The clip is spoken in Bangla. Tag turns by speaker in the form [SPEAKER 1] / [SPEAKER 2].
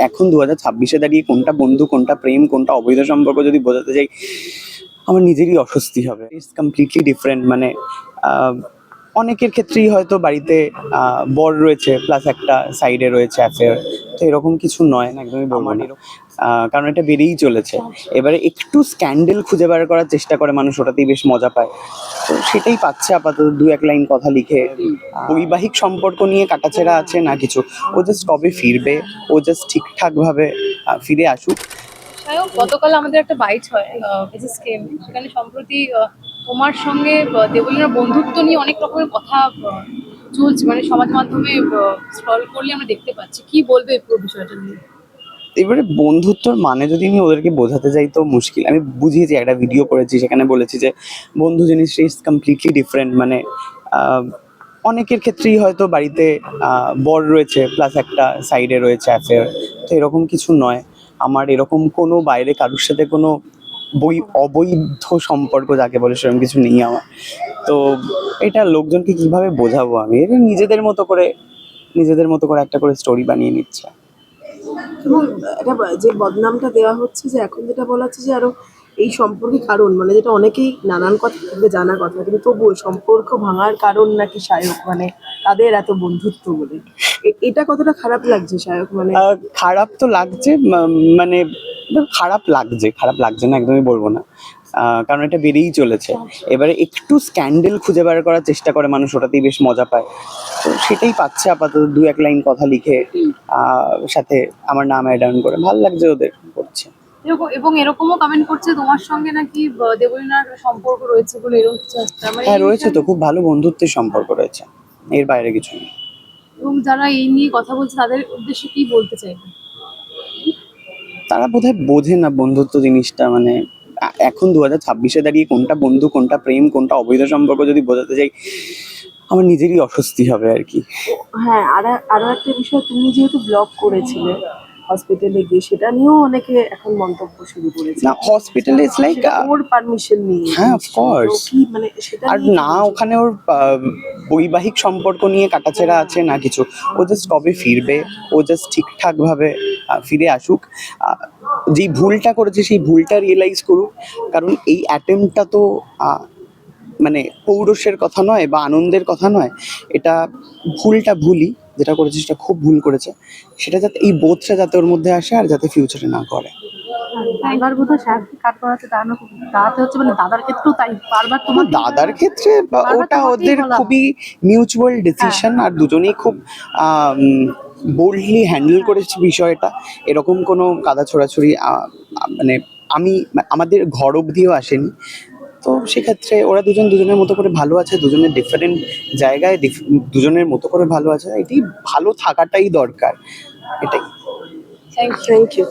[SPEAKER 1] এখন 2026-এ দাঁড়িয়ে কোনটা বন্ধু, কোনটা প্রেম, কোনটা অবৈধ সম্পর্ক যদি বোঝাতে যাই, আমার নিজেরই অস্বস্তি হবে। It's completely different. মানে অনেকের ক্ষেত্রেই হয়তো বাড়িতে বর রয়েছে প্লাস একটা সাইডে রয়েছে অ্যাফেয়ার, তো এরকম কিছু নয় না, একদমই বলবো না। কারণ এটা বেড়েই চলেছে। এবারে একটু স্ক্যান্ডেল খুঁজে বার করার চেষ্টা করে মানুষ, ওটাতেই বেশ মজা পায়। তো সেটাই পাচ্ছে আপাতত, দু এক লাইন কথা লিখে। বৈবাহিক সম্পর্ক নিয়ে কাটাছেঁড়া আছে না কিছু, ও জাস্ট কবে ফিরবে, ও জাস্ট ঠিকঠাকভাবে ফিরে আসুক।
[SPEAKER 2] সায়ক, গতকাল আমাদের একটা বাইট হয় এসএসকেএম, সেখানে সম্প্রতি তোমার সঙ্গে দেবলীনার বন্ধুত্ব নিয়ে অনেক রকমের কথা চলছে, মানে সমাজ মাধ্যমে স্ক্রল করলে আমরা দেখতে পাচ্ছি। কি বলবে এই পুরো বিষয়টা নিয়ে?
[SPEAKER 1] এবারে বন্ধুত্বর মানে যদি আমি ওদেরকে বোঝাতে যাই তো মুশকিল। আমি বুঝিয়েছি, একটা ভিডিও করেছি, সেখানে বলেছি যে বন্ধু জিনিসটা ইজ কমপ্লিটলি ডিফারেন্ট। মানে অনেকের ক্ষেত্রেই হয়তো বাড়িতে বর রয়েছে প্লাস একটা সাইডে রয়েছে অ্যাফেয়ার, তো এরকম কিছু নয়। আমার এরকম কোনো বাইরে কারোর সাথে কোনো অবৈধ সম্পর্ক যাকে বলে সেরকম কিছু নেই আমার। তো এটা লোকজনকে কিভাবে বোঝাবো আমি? এটা নিজেদের মতো করে একটা করে স্টোরি বানিয়ে নিচ্ছে।
[SPEAKER 3] এবং এটা যে বদনামটা দেওয়া হচ্ছে, যে এখন যেটা বলা হচ্ছে যে আরো এই সম্পর্কে কারণ, মানে যেটা অনেকেই নানান কথা থেকে জানা কথা, কিন্তু তবুও সম্পর্ক ভাঙার কারণ নাকি সায়ক, মানে তাদের এত বন্ধুত্ব বলে। এটা কতটা খারাপ লাগছে সায়ক? মানে
[SPEAKER 1] খারাপ তো লাগছে, মানে খারাপ লাগছে না, একদমই বলবো না। কারণ এটা বেড়েই চলেছে। এবারে একটু স্ক্যান্ডেল খুঁজে বার করার চেষ্টা করে মানুষ, ওটাতেই বেশ মজা পায়। তো সেটাই পাচ্ছে আপাতত, দু এক লাইন কথা লিখে সাথে আমার নাম অ্যাড অন করে। ভালো লাগছে ওদের করছে।
[SPEAKER 2] এবং এরকমও কমেন্ট করছে তোমার সঙ্গে নাকি দেবলীনার সম্পর্ক রয়েছে বলে, এরকম কিছু একটা মানে
[SPEAKER 1] হ্যাঁ, রয়েছে তো, খুব ভালো বন্ধুত্বের সম্পর্ক রয়েছে, এর বাইরে কিছু নেই।
[SPEAKER 2] এবং যারা এই নিয়ে কথা বলছে তাদের উদ্দেশ্যে কি বলতে চাইবে?
[SPEAKER 1] তারা বোধহয় বোঝে না বন্ধুত্ব জিনিসটা। মানে এখন 2026-এ দাঁড়িয়ে কোনটা বন্ধু, কোনটা প্রেম, কোনটা অবৈধ সম্পর্ক যদি বোঝাতে যাই, আমার নিজেরই অস্বস্তি হবে আর কি।
[SPEAKER 3] হ্যাঁ, আরো একটা বিষয়, তুমি যেহেতু ব্লগ করেছিলে হসপিটালে গিয়ে, সেটা নিয়েও অনেকে এখন মন্তব্য শুরু করেছে।
[SPEAKER 1] না, হসপিটালে ইটস লাইক,
[SPEAKER 3] ওর পারমিশন নিয়ে।
[SPEAKER 1] হ্যাঁ, অফকোর্স।
[SPEAKER 3] কি মানে সেটা
[SPEAKER 1] আর
[SPEAKER 3] নিয়ে কি
[SPEAKER 1] না,
[SPEAKER 3] বলছো?
[SPEAKER 1] ওখানে ওর বৈবাহিক সম্পর্ক নিয়ে কাটাছেঁড়া আছে না কিছু, ও জাস্ট কবে ফিরবে, ও জাস্ট ঠিকঠাকভাবে ফিরে আসুক। যেই ভুলটা করেছে সেই ভুলটা রিয়েলাইজ করুক। কারণ এই অ্যাটেম্পটা তো মানে পৌরুষের কথা নয় বা আনন্দের কথা নয়। এটা ভুলই, যেটা করেছে সেটা খুব ভুল করেছে। সেটা যাতে, এই বোধটা যাতে ওর মধ্যে আসে আর যাতে ফিউচারে না করে।
[SPEAKER 2] এবার বোধহয় সাহেবকে কাট করাতে দাঁড়াতে হচ্ছে, মানে দাদার ক্ষেত্রেও তাই বারবার তোমার
[SPEAKER 1] দাদার ক্ষেত্রে ওটা ওদের খুবই মিউচুয়াল ডিসিশন, আর দুজনেই খুব বোল্ডলি হ্যান্ডেল করেছে বিষয়টা। এরকম কোনো কাদা ছোড়াছুড়ি মানে আমাদের ঘর অবধিও আসেনি। তো সেক্ষেত্রে ওরা দুজনের মতো করে ভালো আছে, দুজনের ডিফারেন্ট জায়গায় দুজনের মতো করে ভালো আছে। এটাই, ভালো থাকাটাই দরকার, এটাই।
[SPEAKER 2] Thank you.